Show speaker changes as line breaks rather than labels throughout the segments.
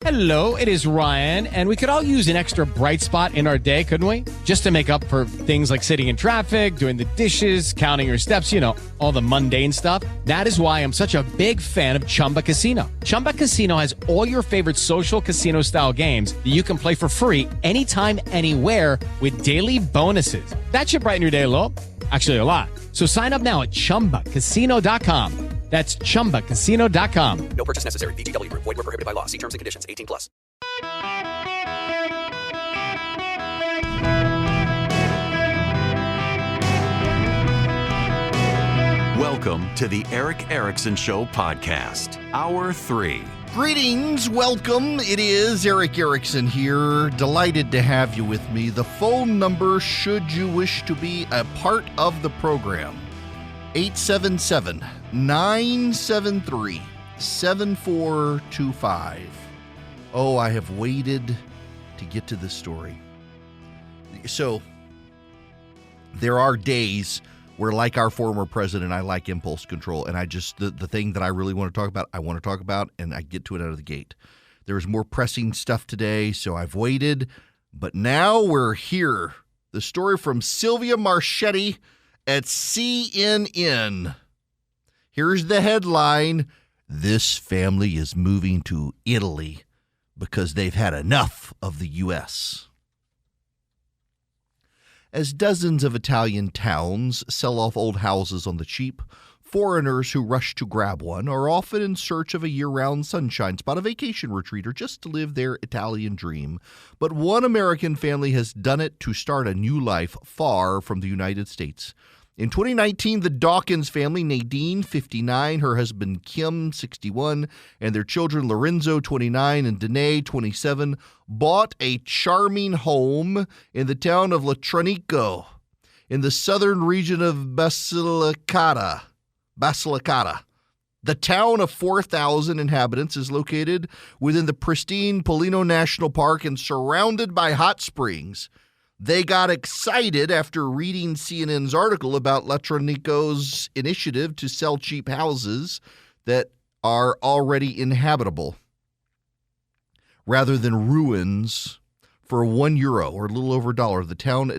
Hello, it is Ryan, and we could all use an extra bright spot in our day, couldn't we? Just to make up for things like sitting in traffic, doing the dishes, counting your steps, you know, all the mundane stuff. That is why I'm such a big fan of Chumba Casino. Chumba Casino has all your favorite social casino-style games that you can play for free anytime, anywhere with daily bonuses. That should brighten your day a little. Actually, a lot. So sign up now at ChumbaCasino.com. That's ChumbaCasino.com.
No purchase necessary. VGW Group. Void where prohibited by law. See terms and conditions. 18 plus.
Welcome to the Eric Erickson Show podcast, Hour 3.
Greetings, welcome. It is Eric Erickson here. Delighted to have you with me. The phone number, should you wish to be a part of the program, 877-973-7425. Oh, I have waited to get to this story. So, there are days where, like our former president, I like impulse control, and the thing that I really want to talk about, I want to talk about, and I get to it out of the gate. There's more pressing stuff today, so I've waited, but now we're here. The story from Sylvia Marchetti at CNN. Here's the headline: this family is moving to Italy because they've had enough of the U.S. As dozens of Italian towns sell off old houses on the cheap, foreigners who rush to grab one are often in search of a year-round sunshine spot, a vacation retreat, or just to live their Italian dream. But one American family has done it to start a new life far from the United States. In 2019, the Dawkins family, Nadine, 59, her husband Kim, 61, and their children Lorenzo, 29, and Danae, 27, bought a charming home in the town of Latronico in the southern region of Basilicata. The town of 4,000 inhabitants is located within the pristine Pollino National Park and surrounded by hot springs. They got excited after reading CNN's article about Latronico's initiative to sell cheap houses that are already inhabitable rather than ruins for €1 or a little over $1. The town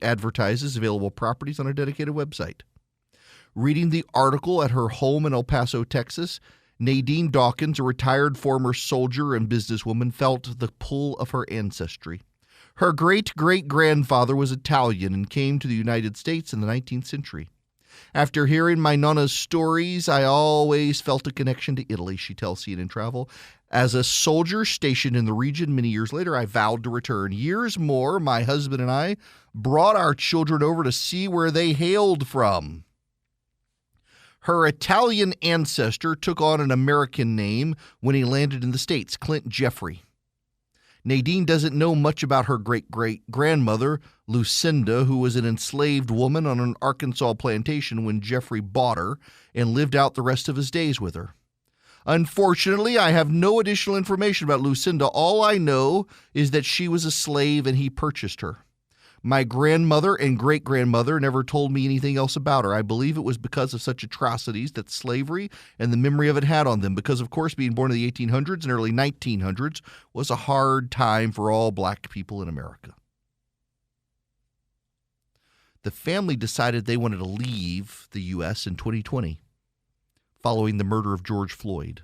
advertises available properties on a dedicated website. Reading the article at her home in El Paso, Texas, Nadine Dawkins, a retired former soldier and businesswoman, felt the pull of her ancestry. Her great-great-grandfather was Italian and came to the United States in the 19th century. After hearing my nonna's stories, I always felt a connection to Italy, she tells CNN Travel. As a soldier stationed in the region many years later, I vowed to return. Years more, my husband and I brought our children over to see where they hailed from. Her Italian ancestor took on an American name when he landed in the States, Clint Jeffrey. Nadine doesn't know much about her great-great-grandmother, Lucinda, who was an enslaved woman on an Arkansas plantation when Jeffrey bought her and lived out the rest of his days with her. Unfortunately, I have no additional information about Lucinda. All I know is that she was a slave and he purchased her. My grandmother and great-grandmother never told me anything else about her. I believe it was because of such atrocities that slavery and the memory of it had on them, because, of course, being born in the 1800s and early 1900s was a hard time for all black people in America. The family decided they wanted to leave the U.S. in 2020, following the murder of George Floyd.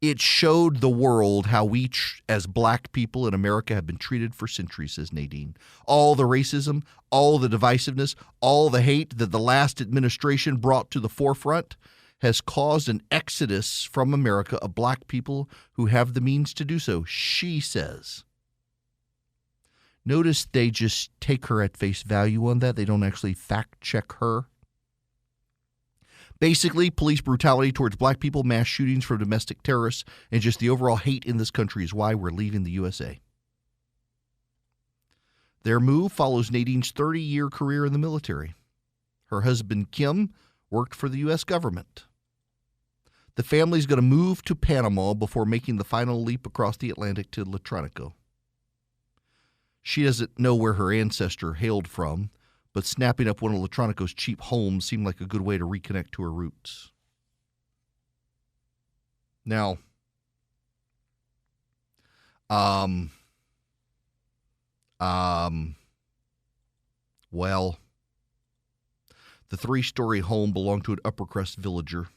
It showed the world how we, as black people in America, have been treated for centuries, says Nadine. All the racism, all the divisiveness, all the hate that the last administration brought to the forefront has caused an exodus from America of black people who have the means to do so, she says. Notice they just take her at face value on that. They don't actually fact-check her. Basically, police brutality towards black people, mass shootings from domestic terrorists, and just the overall hate in this country is why we're leaving the USA. Their move follows Nadine's 30-year career in the military. Her husband, Kim, worked for the U.S. government. The family's going to move to Panama before making the final leap across the Atlantic to Latronico. She doesn't know where her ancestor hailed from, but snapping up one of Latronico's cheap homes seemed like a good way to reconnect to her roots. Now, Well, the 3-story home belonged to an upper crust villager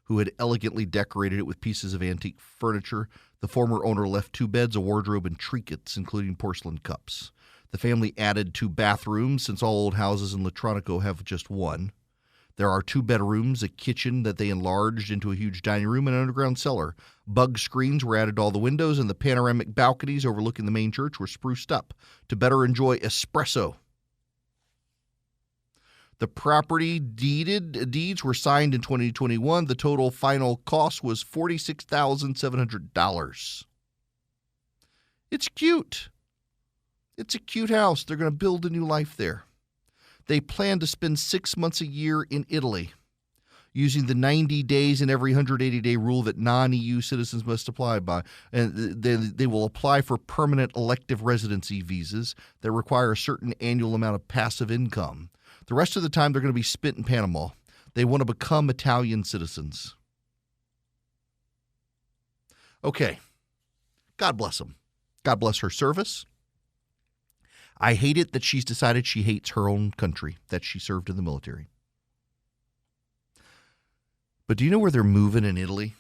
who had elegantly decorated it with pieces of antique furniture. The former owner left 2 beds, a wardrobe, and trinkets, including porcelain cups. The family added 2 bathrooms, since all old houses in Latronico have just one. There are 2 bedrooms, a kitchen that they enlarged into a huge dining room, and an underground cellar. Bug screens were added to all the windows, and the panoramic balconies overlooking the main church were spruced up to better enjoy espresso. The property deeds were signed in 2021. The total final cost was $46,700. It's cute. It's a cute house. They're going to build a new life there. They plan to spend 6 months a year in Italy, using the 90 days in every 180-day rule that non-EU citizens must apply by. And they will apply for permanent elective residency visas that require a certain annual amount of passive income. The rest of the time, they're going to be spent in Panama. They want to become Italian citizens. Okay. God bless them. God bless her service. I hate it that she's decided she hates her own country, that she served in the military. But do you know where they're moving in Italy?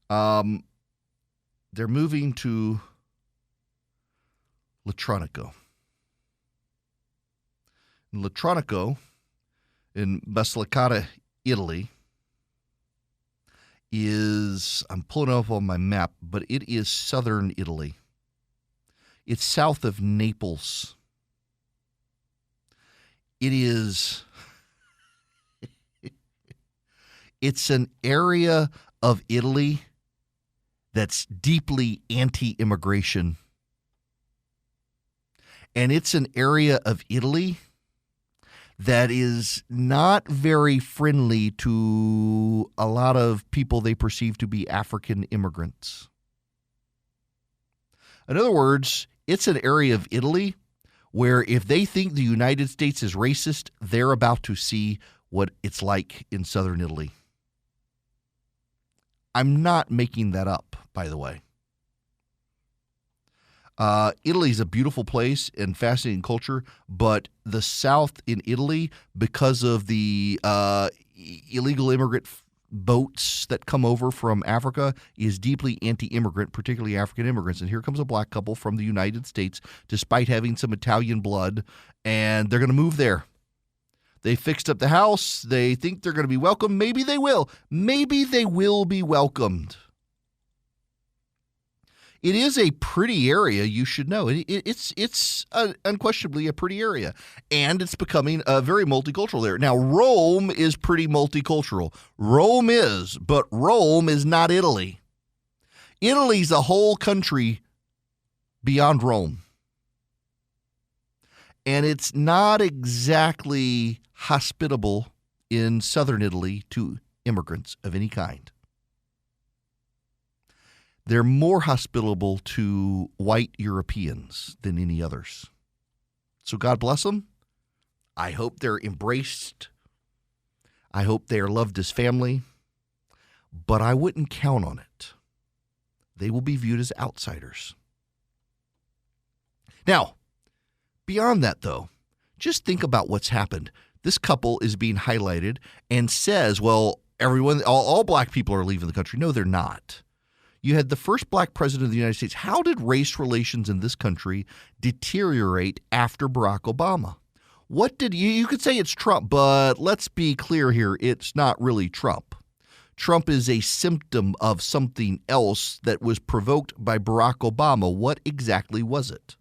They're moving to Latronico. Latronico in Basilicata, Italy, is, I'm pulling it up on my map, but it is southern Italy. It's south of Naples. It is, it's an area of Italy that's deeply anti-immigration. And it's an area of Italy that is not very friendly to a lot of people they perceive to be African immigrants. In other words, it's an area of Italy where if they think the United States is racist, they're about to see what it's like in southern Italy. I'm not making that up, by the way. Italy is a beautiful place and fascinating culture, but the South in Italy, because of the illegal immigrant boats that come over from Africa, is deeply anti-immigrant, particularly African immigrants. And here comes a black couple from the United States, despite having some Italian blood, and they're going to move there. They fixed up the house. They think they're going to be welcome. Maybe they will. Maybe they will be welcomed. It is a pretty area, you should know. It's unquestionably a pretty area, and it's becoming a very multicultural area. Now, Rome is pretty multicultural. Rome is, but Rome is not Italy. Italy's a whole country beyond Rome, and it's not exactly hospitable in southern Italy to immigrants of any kind. They're more hospitable to white Europeans than any others. So God bless them. I hope they're embraced. I hope they are loved as family. But I wouldn't count on it. They will be viewed as outsiders. Now, beyond that, though, just think about what's happened. This couple is being highlighted and says, well, all black people are leaving the country. No, they're not. You had the first black president of the United States. How did race relations in this country deteriorate after Barack Obama? What did you could say it's Trump, but let's be clear here. It's not really Trump. Trump is a symptom of something else that was provoked by Barack Obama. What exactly was it?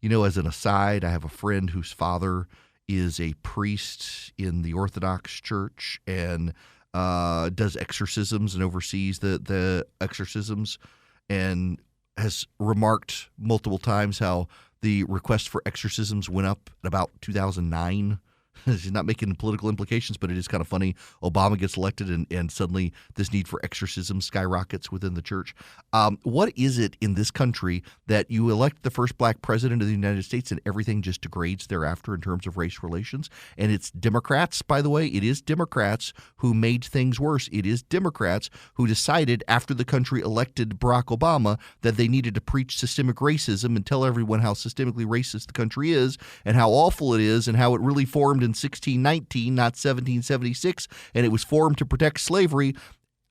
You know, as an aside, I have a friend whose father is a priest in the Orthodox Church and does exorcisms and oversees the exorcisms, and has remarked multiple times how the request for exorcisms went up in about 2009 She's not making political implications, but it is kind of funny. Obama gets elected, and suddenly this need for exorcism skyrockets within the church. What is it in this country that you elect the first black president of the United States and everything just degrades thereafter in terms of race relations? And it's Democrats, by the way. It is Democrats who made things worse. It is Democrats who decided after the country elected Barack Obama that they needed to preach systemic racism and tell everyone how systemically racist the country is and how awful it is and how it really formed in 1619, not 1776, and it was formed to protect slavery.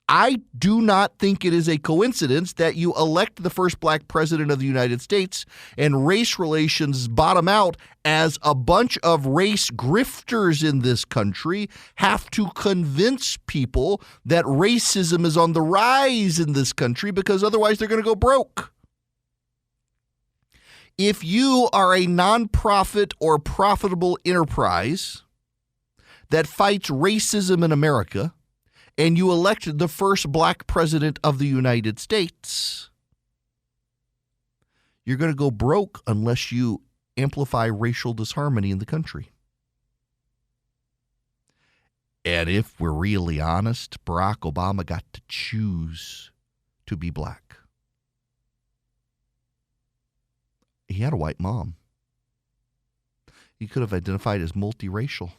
I do not think it is a coincidence that you elect the first black president of the United States and race relations bottom out as a bunch of race grifters in this country have to convince people that racism is on the rise in this country because otherwise they're going to go broke. If you are a nonprofit or profitable enterprise that fights racism in America and you elect the first black president of the United States, you're going to go broke unless you amplify racial disharmony in the country. And if we're really honest, Barack Obama got to choose to be black. He had a white mom. He could have identified as multiracial,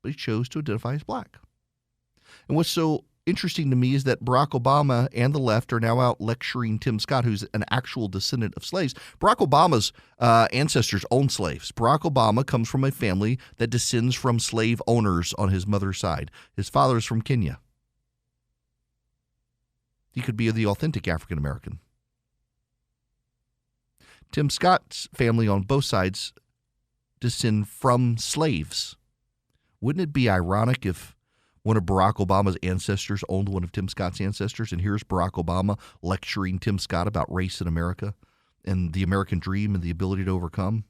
but he chose to identify as black. And what's so interesting to me is that Barack Obama and the left are now out lecturing Tim Scott, who's an actual descendant of slaves. Barack Obama's ancestors owned slaves. Barack Obama comes from a family that descends from slave owners on his mother's side. His father is from Kenya. He could be the authentic African American. Tim Scott's family on both sides descend from slaves. Wouldn't it be ironic if one of Barack Obama's ancestors owned one of Tim Scott's ancestors, and here's Barack Obama lecturing Tim Scott about race in America and the American dream and the ability to overcome?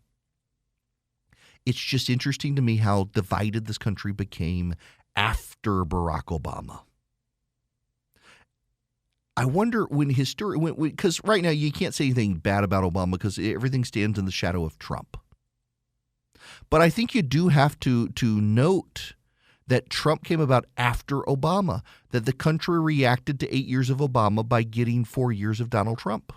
It's just interesting to me how divided this country became after Barack Obama. I wonder when history, because right now you can't say anything bad about Obama because everything stands in the shadow of Trump. But I think you do have to note that Trump came about after Obama, that the country reacted to 8 years of Obama by getting 4 years of Donald Trump.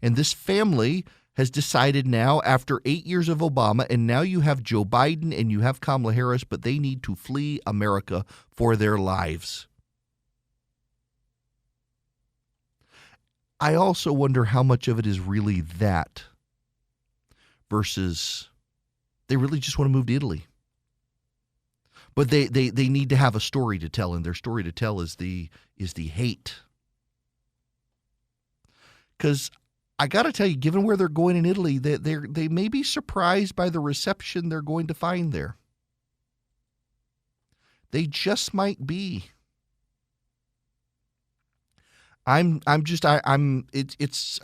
And this family has decided now after 8 years of Obama, and now you have Joe Biden and you have Kamala Harris, but they need to flee America for their lives. I also wonder how much of it is really that versus they really just want to move to Italy. But they need to have a story to tell, and their story to tell is the hate. Because I got to tell you, given where they're going in Italy, they may be surprised by the reception they're going to find there. They just might be. It's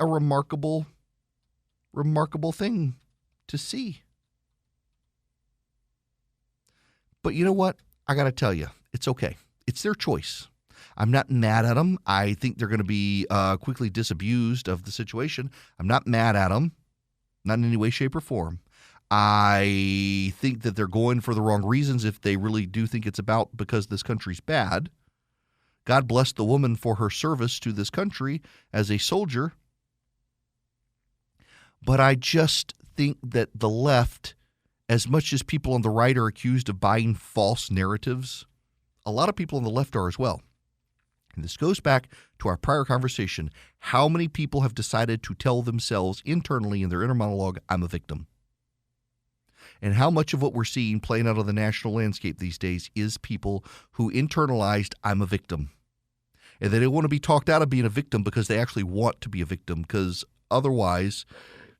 a remarkable thing to see. But you know what? I got to tell you, it's okay. It's their choice. I'm not mad at them. I think they're going to be quickly disabused of the situation. I'm not mad at them, not in any way, shape, or form. I think that they're going for the wrong reasons if they really do think it's about because this country's bad. God bless the woman for her service to this country as a soldier. But I just think that the left, as much as people on the right are accused of buying false narratives, a lot of people on the left are as well. And this goes back to our prior conversation. How many people have decided to tell themselves internally in their inner monologue, I'm a victim? And how much of what we're seeing playing out on the national landscape these days is people who internalized, I'm a victim. And they don't want to be talked out of being a victim because they actually want to be a victim, because otherwise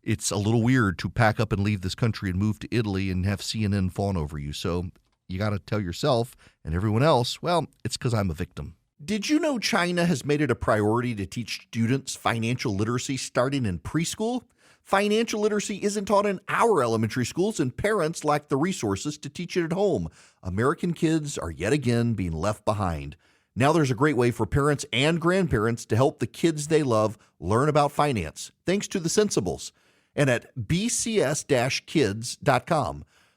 it's a little weird to pack up and leave this country and move to Italy and have CNN fawn over you. So you got to tell yourself and everyone else, well, it's because I'm a victim. Did you know China has made it a priority to teach students financial literacy starting in preschool? Financial literacy isn't taught in our elementary schools, and parents lack the resources to teach it at home. American kids are yet again being left behind. Now there's a great way for parents and grandparents to help the kids they love learn about finance, thanks to the Sensibles. And at bcs-kids.com,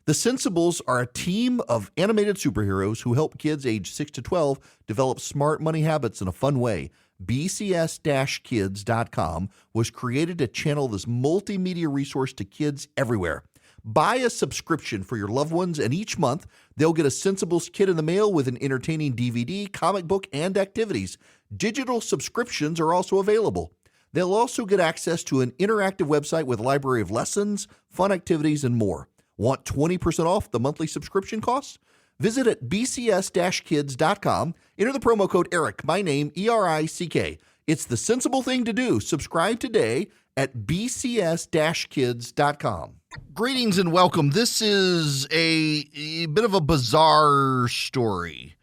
The Sensibles are a team of animated superheroes who help kids age 6 to 12 develop smart money habits in a fun way. BCS-Kids.com was created to channel this multimedia resource to kids everywhere. Buy a subscription for your loved ones, and each month they'll get a Sensibles kit in the mail with an entertaining DVD, comic book, and activities. Digital subscriptions are also available. They'll also get access to an interactive website with a library of lessons, fun activities, and more. Want 20% off the monthly subscription costs? Visit at bcs-kids.com. Enter the promo code ERIC, my name, ERICK. It's the sensible thing to do. Subscribe today at bcs-kids.com. Greetings and welcome. This is a bit of a bizarre story.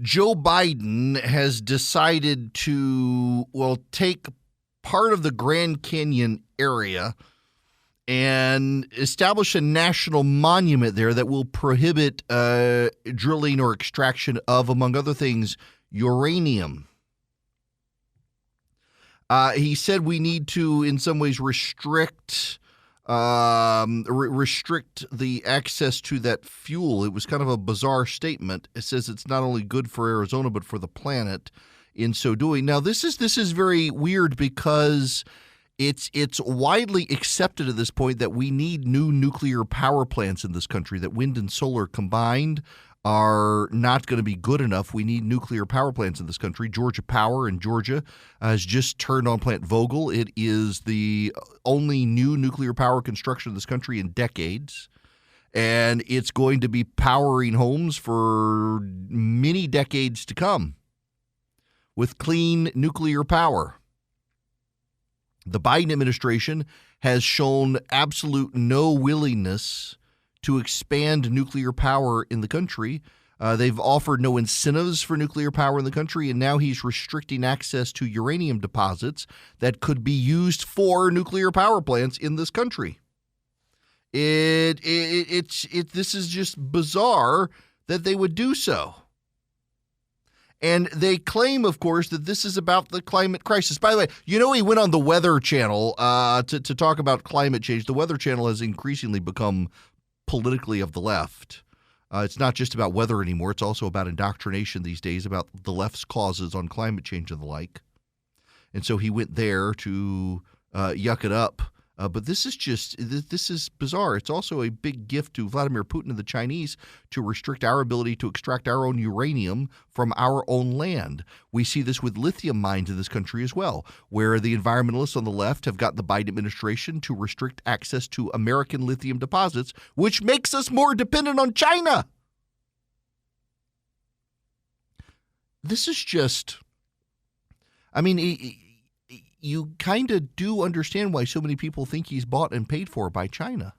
Joe Biden has decided to, take part of the Grand Canyon area and establish a national monument there that will prohibit drilling or extraction of, among other things, uranium. He said we need to, in some ways, restrict the access to that fuel. It was kind of a bizarre statement. It says it's not only good for Arizona but for the planet in so doing. Now, this is very weird because it's widely accepted at this point that we need new nuclear power plants in this country, that wind and solar combined are not going to be good enough. We need nuclear power plants in this country. Georgia Power in Georgia has just turned on Plant Vogtle. It is the only new nuclear power construction in this country in decades, and it's going to be powering homes for many decades to come with clean nuclear power. The Biden administration has shown absolute no willingness to expand nuclear power in the country. They've offered no incentives for nuclear power in the country, and now he's restricting access to uranium deposits that could be used for nuclear power plants in this country. This is just bizarre that they would do so. And they claim, of course, that this is about the climate crisis. By the way, he went on the Weather Channel to talk about climate change. The Weather Channel has increasingly become politically of the left. It's not just about weather anymore. It's also about indoctrination these days, about the left's causes on climate change and the like. And so he went there to yuck it up. But this is bizarre. It's also a big gift to Vladimir Putin and the Chinese to restrict our ability to extract our own uranium from our own land. We see this with lithium mines in this country as well, where the environmentalists on the left have got the Biden administration to restrict access to American lithium deposits, which makes us more dependent on China. This is just, you kind of do understand why so many people think he's bought and paid for by China,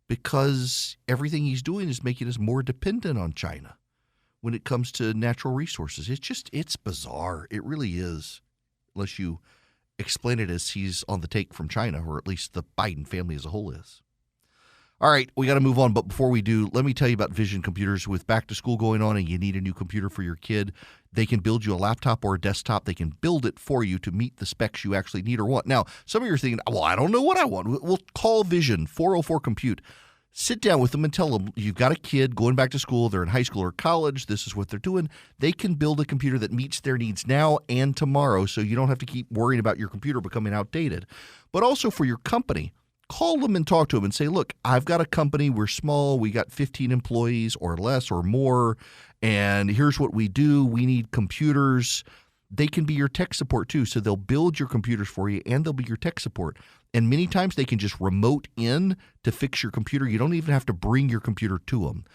because everything he's doing is making us more dependent on China when it comes to natural resources. It's bizarre. It really is, unless you explain it as he's on the take from China, or at least the Biden family as a whole is. All right, we got to move on. But before we do, let me tell you about Vision Computers. With back to school going on and you need a new computer for your kid, they can build you a laptop or a desktop. They can build it for you to meet the specs you actually need or want. Now, some of you are thinking, well, I don't know what I want. We'll call Vision, 404-COMPUTE. Sit down with them and tell them you've got a kid going back to school. They're in high school or college. This is what they're doing. They can build a computer that meets their needs now and tomorrow, so you don't have to keep worrying about your computer becoming outdated. But also for your company, call them and talk to them and say, look, I've got a company. We're small. We got 15 employees or less or more. And here's what we do. We need computers. They can be your tech support too. So they'll build your computers for you and they'll be your tech support. And many times they can just remote in to fix your computer. You don't even have to bring your computer to them.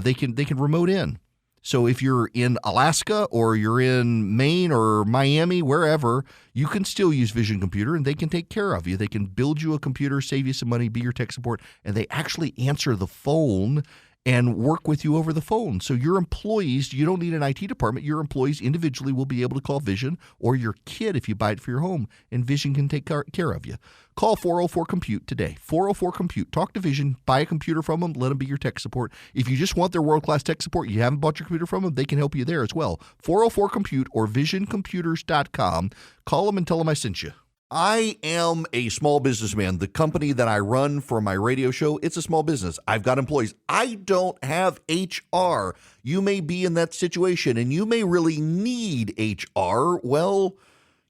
They can remote in. So if you're in Alaska or you're in Maine or Miami, wherever, you can still use Vision Computer and they can take care of you. They can build you a computer, save you some money, be your tech support, and they actually answer the phone and work with you over the phone. So your employees, you don't need an IT department. Your employees individually will be able to call Vision, or your kid if you buy it for your home, and Vision can take care of you. Call 404-COMPUTE today. 404-COMPUTE. Talk to Vision. Buy a computer from them. Let them be your tech support. If you just want their world-class tech support, you haven't bought your computer from them, they can help you there as well. 404-COMPUTE or visioncomputers.com. Call them and tell them I sent you. I am a small businessman. The company that I run for my radio show, it's a small business. I've got employees. I don't have HR. You may be in that situation and you may really need HR. Well,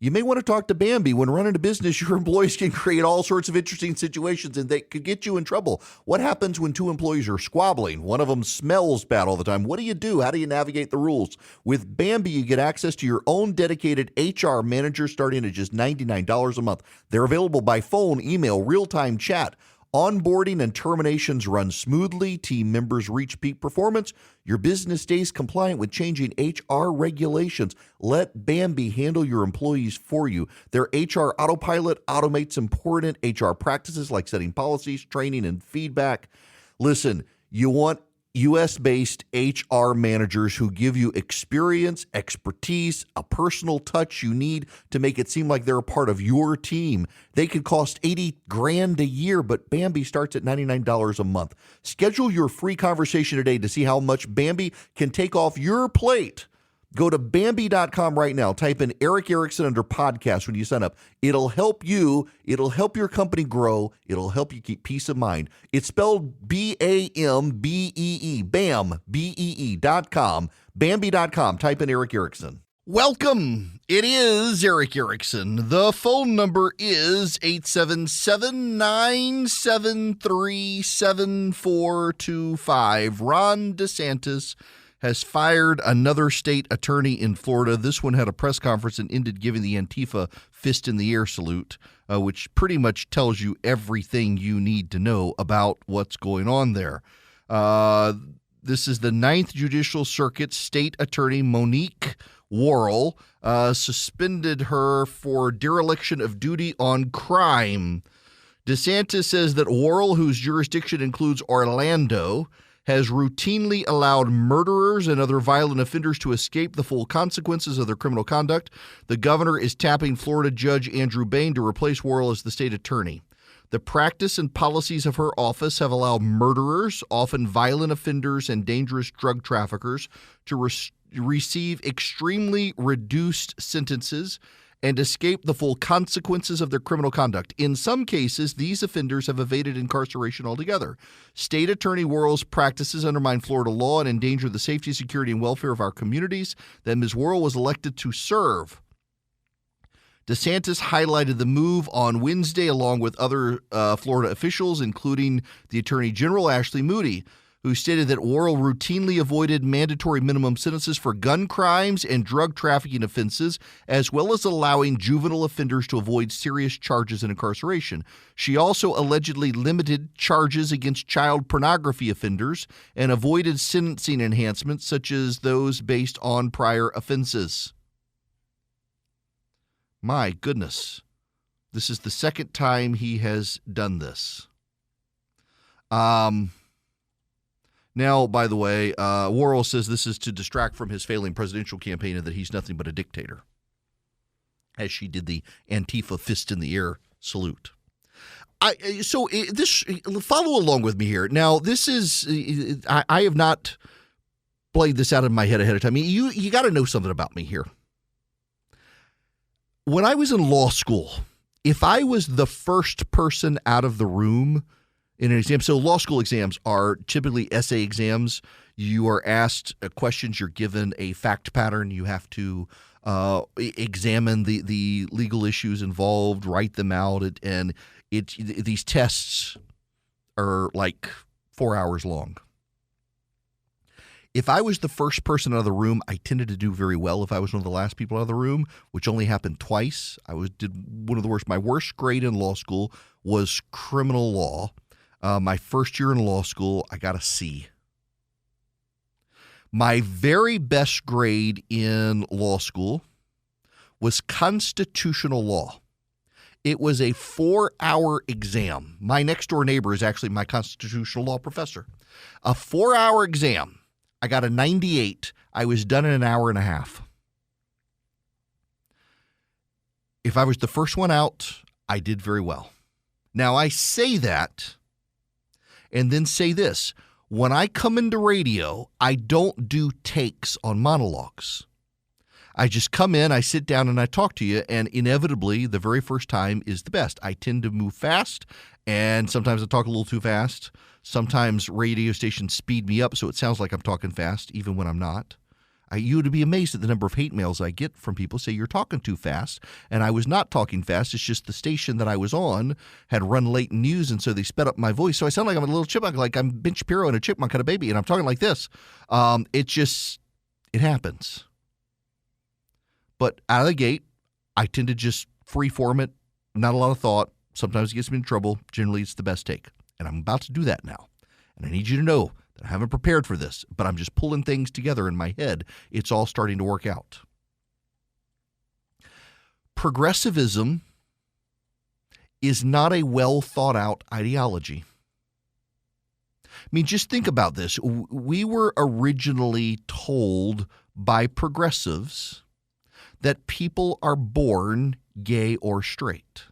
you may want to talk to Bambi. When running a business, your employees can create all sorts of interesting situations and they could get you in trouble. What happens when two employees are squabbling? One of them smells bad all the time. What do you do? How do you navigate the rules? With Bambi, you get access to your own dedicated HR manager starting at just $99 a month. They're available by phone, email, real-time chat. Onboarding and terminations run smoothly. Team members reach peak performance. Your business stays compliant with changing HR regulations. Let Bambi handle your employees for you. Their HR autopilot automates important HR practices like setting policies, training, and feedback. Listen, you want U.S.-based HR managers who give you experience, expertise, a personal touch you need to make it seem like they're a part of your team. They could cost $80,000 a year, but Bambi starts at $99 a month. Schedule your free conversation today to see how much Bambi can take off your plate. Go to Bambi.com right now. Type in Eric Erickson under podcast when you sign up. It'll help you. It'll help your company grow. It'll help you keep peace of mind. It's spelled B-A-M-B-E-E. BAM, B-E-E.com. Bambi.com. Type in Eric Erickson. Welcome. It is Eric Erickson. The phone number is 877-973-7425. Ron DeSantis has fired another state attorney in Florida. This one had a press conference and ended giving the Antifa fist in the air salute, which pretty much tells you everything you need to know about what's going on there. This is the 9th Judicial Circuit State Attorney Monique Worrell suspended her for dereliction of duty on crime. DeSantis says that Worrell, whose jurisdiction includes Orlando, has routinely allowed murderers and other violent offenders to escape the full consequences of their criminal conduct. The governor is tapping Florida Judge Andrew Bain to replace Worrell as the state attorney. The practice and policies of her office have allowed murderers, often violent offenders and dangerous drug traffickers, to receive extremely reduced sentences and escape the full consequences of their criminal conduct. In some cases, these offenders have evaded incarceration altogether. State Attorney Worrell's practices undermine Florida law and endanger the safety, security, and welfare of our communities that Ms. Worrell was elected to serve. DeSantis highlighted the move on Wednesday along with other Florida officials, including the Attorney General Ashley Moody, who stated that Worrell routinely avoided mandatory minimum sentences for gun crimes and drug trafficking offenses, as well as allowing juvenile offenders to avoid serious charges and incarceration. She also allegedly limited charges against child pornography offenders and avoided sentencing enhancements such as those based on prior offenses. My goodness. This is the second time he has done this. Now, by the way, Worrell says this is to distract from his failing presidential campaign and that he's nothing but a dictator, as she did the Antifa fist in the air salute. Follow along with me here. Now, this is I have not played this out in my head ahead of time. You got to know something about me here. When I was in law school, if I was the first person out of the room in an exam, so law school exams are typically essay exams. You are asked questions. You're given a fact pattern. You have to examine the legal issues involved, write them out, and these tests are like 4 hours long. If I was the first person out of the room, I tended to do very well. If I was one of the last people out of the room, which only happened twice, did one of the worst. My worst grade in law school was criminal law. My first year in law school, I got a C. My very best grade in law school was constitutional law. It was a 4-hour exam. My next door neighbor is actually my constitutional law professor. A 4-hour exam. I got a 98. I was done in an hour and a half. If I was the first one out, I did very well. Now, I say that and then say this. When I come into radio, I don't do takes on monologues. I just come in, I sit down, and I talk to you, and inevitably, the very first time is the best. I tend to move fast, and sometimes I talk a little too fast. Sometimes radio stations speed me up so it sounds like I'm talking fast, even when I'm not. You would be amazed at the number of hate mails I get from people say you're talking too fast, and I was not talking fast. It's just the station that I was on had run late in news, and so they sped up my voice. So I sound like I'm a little chipmunk, like I'm Ben Shapiro and a chipmunk kind of baby, and I'm talking like this. It happens. But out of the gate, I tend to just free-form it, not a lot of thought. Sometimes it gets me in trouble. Generally, it's the best take. And I'm about to do that now. And I need you to know that I haven't prepared for this, but I'm just pulling things together in my head. It's all starting to work out. Progressivism is not a well-thought-out ideology. I mean, just think about this. We were originally told by progressives that people are born gay or straight.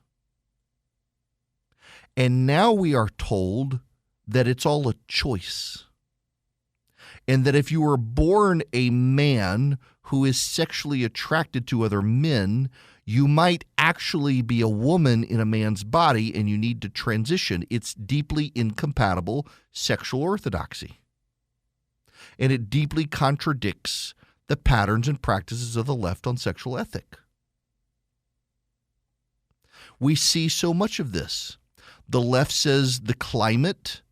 And now we are told that it's all a choice. And that if you were born a man who is sexually attracted to other men, you might actually be a woman in a man's body and you need to transition. It's deeply incompatible sexual orthodoxy. And it deeply contradicts the patterns and practices of the left on sexual ethic. We see so much of this. The left says the climate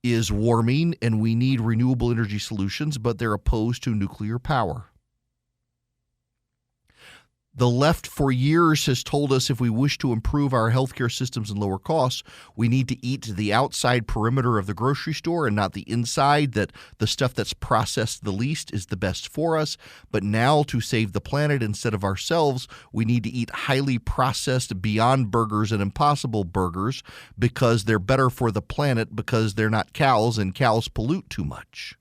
is warming and we need renewable energy solutions, but they're opposed to nuclear power. The left for years has told us if we wish to improve our healthcare systems and lower costs, we need to eat the outside perimeter of the grocery store and not the inside, that the stuff that's processed the least is the best for us. But now to save the planet instead of ourselves, we need to eat highly processed Beyond Burgers and Impossible Burgers because they're better for the planet because they're not cows and cows pollute too much.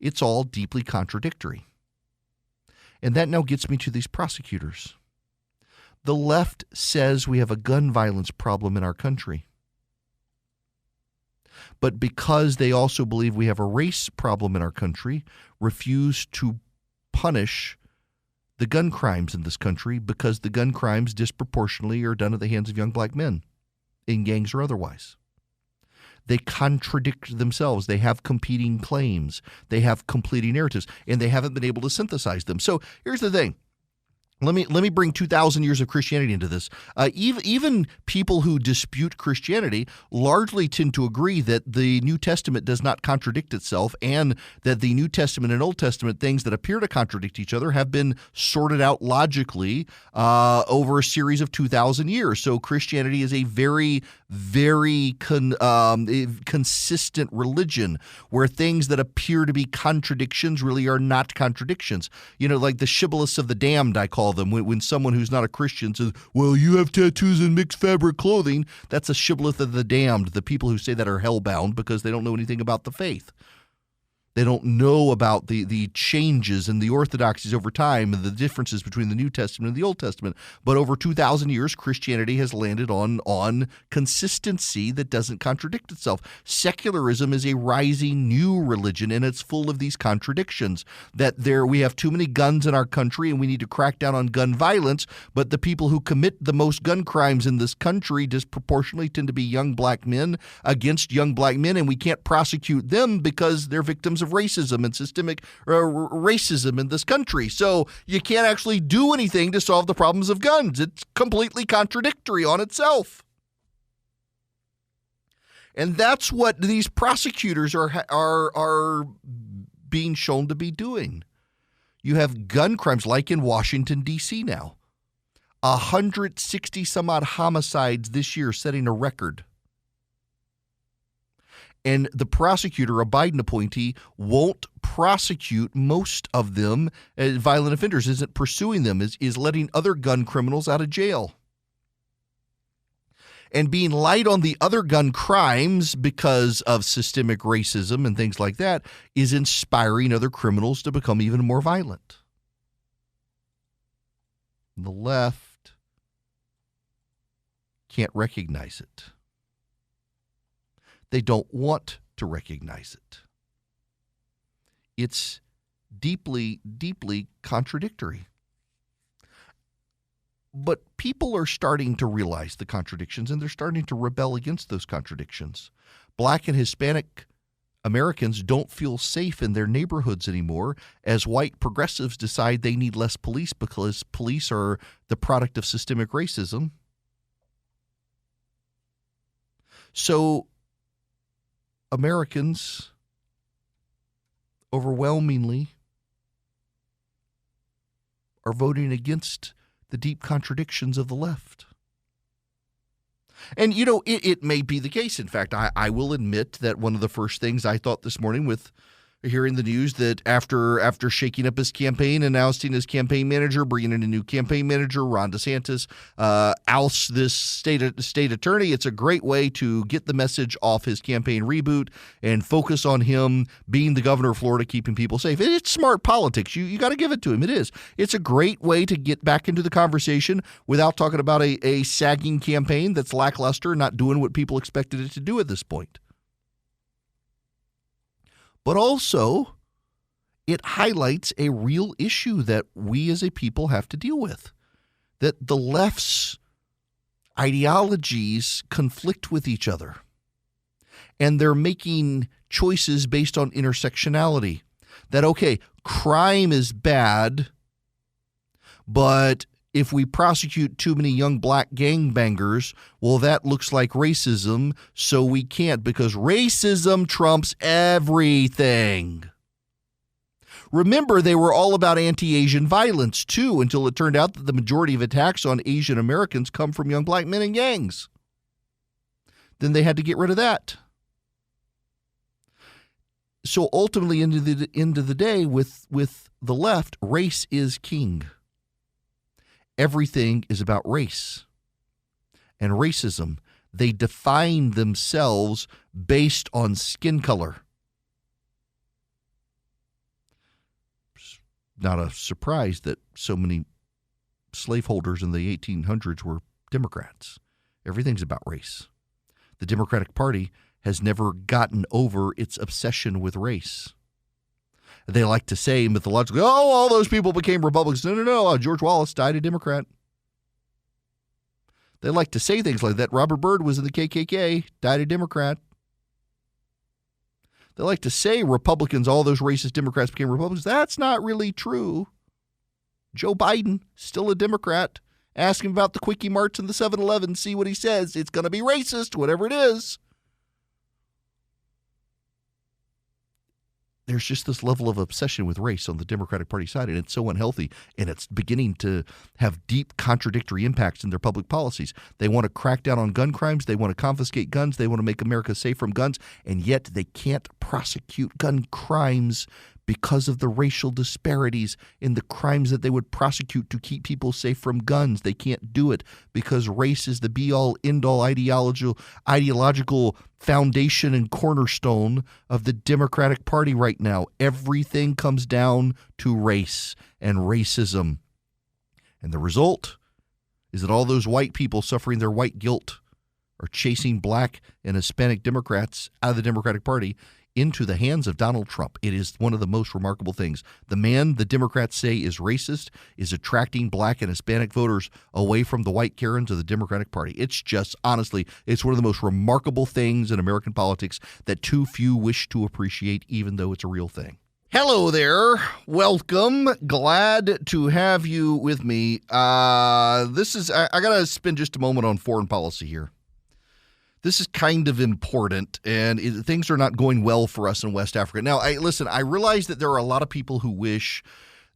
It's all deeply contradictory. And that now gets me to these prosecutors. The left says we have a gun violence problem in our country. But because they also believe we have a race problem in our country, refuse to punish the gun crimes in this country because the gun crimes disproportionately are done at the hands of young black men, in gangs or otherwise. They contradict themselves. They have competing claims. They have competing narratives, and they haven't been able to synthesize them. So here's the thing. Let me bring 2,000 years of Christianity into this. Even people who dispute Christianity largely tend to agree that the New Testament does not contradict itself and that the New Testament and Old Testament things that appear to contradict each other have been sorted out logically over a series of 2,000 years. So Christianity is a very, very consistent religion where things that appear to be contradictions really are not contradictions. You know, like the shibboleths of the damned, I call them, when someone who's not a Christian says, well, you have tattoos and mixed fabric clothing. That's a shibboleth of the damned. The people who say that are hellbound because they don't know anything about the faith. They don't know about the changes and the orthodoxies over time and the differences between the New Testament and the Old Testament. But over 2,000 years, Christianity has landed on consistency that doesn't contradict itself. Secularism is a rising new religion, and it's full of these contradictions. That we have too many guns in our country, and we need to crack down on gun violence, but the people who commit the most gun crimes in this country disproportionately tend to be young black men against young black men, and we can't prosecute them because they're victims of racism and systemic racism in this country. So you can't actually do anything to solve the problems of guns. It's completely contradictory on itself. And that's what these prosecutors are being shown to be doing. You have gun crimes like in Washington, D.C. now. 160 some odd homicides this year, setting a record. And the prosecutor, a Biden appointee, won't prosecute most of them as violent offenders, isn't pursuing them, is letting other gun criminals out of jail. And being light on the other gun crimes because of systemic racism and things like that is inspiring other criminals to become even more violent. The left can't recognize it. They don't want to recognize it. It's deeply, deeply contradictory. But people are starting to realize the contradictions, and they're starting to rebel against those contradictions. Black and Hispanic Americans don't feel safe in their neighborhoods anymore as white progressives decide they need less police because police are the product of systemic racism. So Americans overwhelmingly are voting against the deep contradictions of the left. And, it may be the case. In fact, I will admit that one of the first things I thought this morning with hearing the news that after shaking up his campaign, announcing his campaign manager, bringing in a new campaign manager, Ron DeSantis, ousts this state attorney, it's a great way to get the message off his campaign reboot and focus on him being the governor of Florida, keeping people safe. It's smart politics. You got to give it to him. It is. It's a great way to get back into the conversation without talking about a sagging campaign that's lackluster, not doing what people expected it to do at this point. But also, it highlights a real issue that we as a people have to deal with, that the left's ideologies conflict with each other, and they're making choices based on intersectionality. That, okay, crime is bad, but if we prosecute too many young black gangbangers, well, that looks like racism, so we can't because racism trumps everything. Remember, they were all about anti-Asian violence, too, until it turned out that the majority of attacks on Asian Americans come from young black men in gangs. Then they had to get rid of that. So ultimately, into the end of the day, with the left, race is king. Everything is about race and racism. They define themselves based on skin color. It's not a surprise that so many slaveholders in the 1800s were Democrats. Everything's about race. The Democratic Party has never gotten over its obsession with race. They like to say mythologically, all those people became Republicans. No. George Wallace died a Democrat. They like to say things like that. Robert Byrd was in the KKK, died a Democrat. They like to say Republicans, all those racist Democrats became Republicans. That's not really true. Joe Biden, still a Democrat. Ask him about the Quickie Marts and the 7-Eleven. See what he says. It's going to be racist, whatever it is. There's just this level of obsession with race on the Democratic Party side, and it's so unhealthy, and it's beginning to have deep contradictory impacts in their public policies. They want to crack down on gun crimes. They want to confiscate guns. They want to make America safe from guns, and yet they can't prosecute gun crimes because of the racial disparities in the crimes that they would prosecute to keep people safe from guns. They can't do it because race is the be-all, end-all ideological foundation and cornerstone of the Democratic Party right now. Everything comes down to race and racism. And the result is that all those white people suffering their white guilt are chasing black and Hispanic Democrats out of the Democratic Party into the hands of Donald Trump. It is one of the most remarkable things. The man the Democrats say is racist is attracting black and Hispanic voters away from the white Karens of the Democratic Party. It's just, honestly, it's one of the most remarkable things in American politics that too few wish to appreciate, even though it's a real thing. Hello there. Welcome. Glad to have you with me. I got to spend just a moment on foreign policy here. This is kind of important, and things are not going well for us in West Africa. Now, I realize that there are a lot of people who wish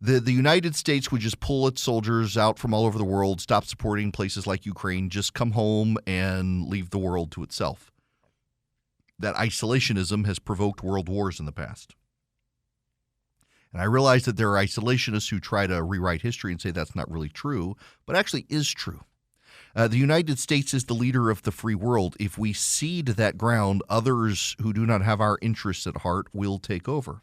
that the United States would just pull its soldiers out from all over the world, stop supporting places like Ukraine, just come home and leave the world to itself. That isolationism has provoked world wars in the past. And I realize that there are isolationists who try to rewrite history and say that's not really true, but actually is true. The United States is the leader of the free world. If we cede that ground, others who do not have our interests at heart will take over.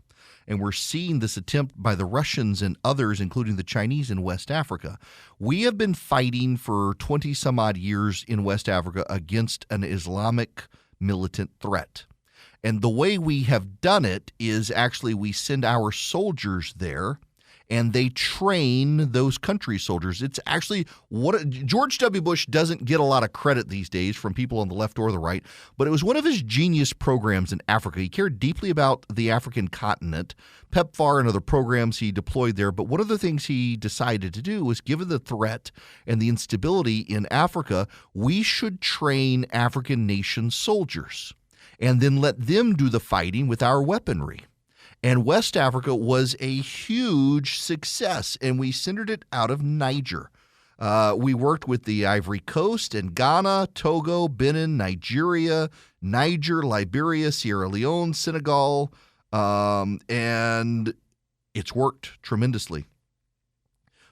And we're seeing this attempt by the Russians and others, including the Chinese in West Africa. We have been fighting for 20-some-odd years in West Africa against an Islamic militant threat. And the way we have done it is actually we send our soldiers there and they train those country soldiers. It's actually what George W. Bush doesn't get a lot of credit these days from people on the left or the right, but it was one of his genius programs in Africa. He cared deeply about the African continent, PEPFAR and other programs he deployed there. But one of the things he decided to do was, given the threat and the instability in Africa, we should train African nation soldiers and then let them do the fighting with our weaponry. And West Africa was a huge success, and we centered it out of Niger. We worked with the Ivory Coast and Ghana, Togo, Benin, Nigeria, Niger, Liberia, Sierra Leone, Senegal, and it's worked tremendously.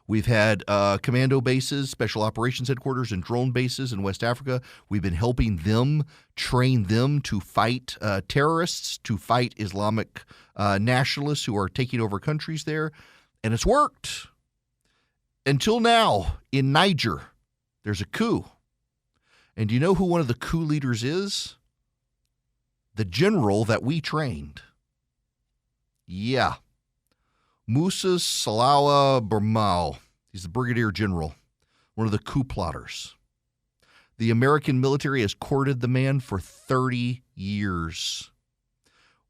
We've had commando bases, special operations headquarters, and drone bases in West Africa. We've been helping them, train them to fight terrorists, to fight Islamic nationalists who are taking over countries there. And it's worked. Until now, in Niger, there's a coup. And do you know who one of the coup leaders is? The general that we trained. Yeah. Musa Salawa Bermao. He's the brigadier general, one of the coup plotters. The American military has courted the man for 30 years.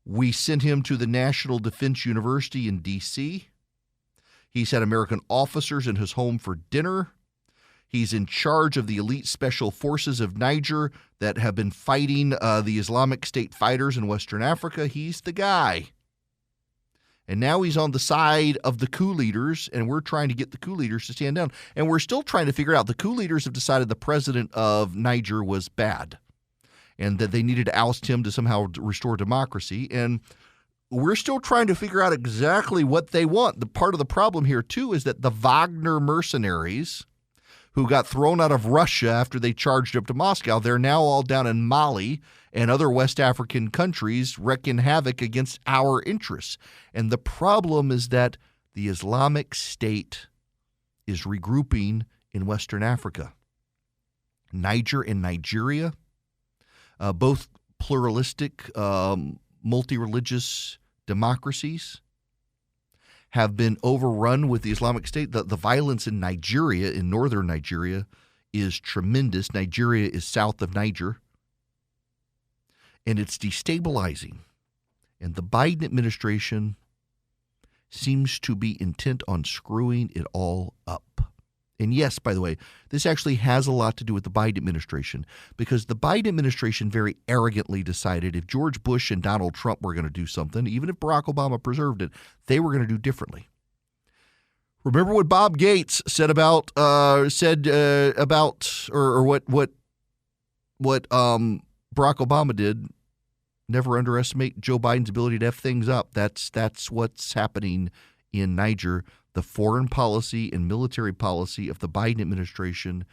We sent him to the National Defense University in D.C. He's had American officers in his home for dinner. He's in charge of the elite special forces of Niger that have been fighting the Islamic State fighters in Western Africa. He's the guy. And now he's on the side of the coup leaders, and we're trying to get the coup leaders to stand down. And we're still trying to figure out, the coup leaders have decided the president of Niger was bad and that they needed to oust him to somehow restore democracy. And we're still trying to figure out exactly what they want. The part of the problem here, too, is that the Wagner mercenaries who got thrown out of Russia after they charged up to Moscow, they're now all down in Mali and other West African countries wreaking havoc against our interests. And the problem is that the Islamic State is regrouping in Western Africa. Niger and Nigeria, both pluralistic, multi-religious democracies, have been overrun with the Islamic State. The violence in Nigeria, in northern Nigeria, is tremendous. Nigeria is south of Niger. And it's destabilizing. And the Biden administration seems to be intent on screwing it all up. And yes, by the way, this actually has a lot to do with the Biden administration, because the Biden administration very arrogantly decided if George Bush and Donald Trump were going to do something, even if Barack Obama preserved it, they were going to do differently. Remember what Bob Gates said about what Barack Obama did. Never underestimate Joe Biden's ability to F things up. That's what's happening in Niger. The foreign policy and military policy of the Biden administration,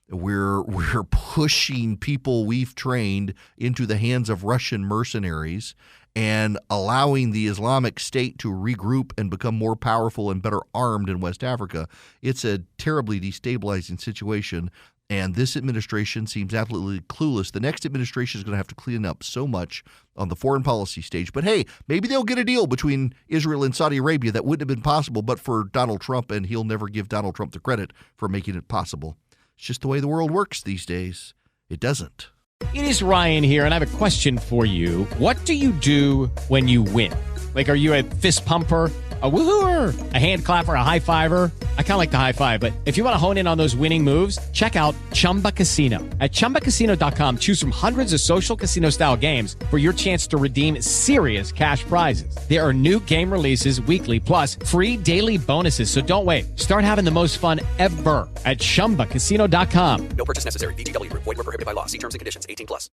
we're pushing people we've trained into the hands of Russian mercenaries and allowing the Islamic State to regroup and become more powerful and better armed in West Africa. It's a terribly destabilizing situation, and this administration seems absolutely clueless. The next administration is going to have to clean up so much on the foreign policy stage. But hey, maybe they'll get a deal between Israel and Saudi Arabia that wouldn't have been possible but for Donald Trump, and he'll never give Donald Trump the credit for making it possible. It's just the way the world works these days. It doesn't.
It is Ryan here, and I have a question for you. What do you do when you win? Like, are you a fist pumper, a woohooer, a hand clapper, a high fiver? I kind of like the high five, but if you want to hone in on those winning moves, check out Chumba Casino. At ChumbaCasino.com, choose from hundreds of social casino-style games for your chance to redeem serious cash prizes. There are new game releases weekly, plus free daily bonuses. So don't wait. Start having the most fun ever at ChumbaCasino.com.
No purchase necessary. VGW Group. Void where prohibited by law. See terms and conditions. 18+.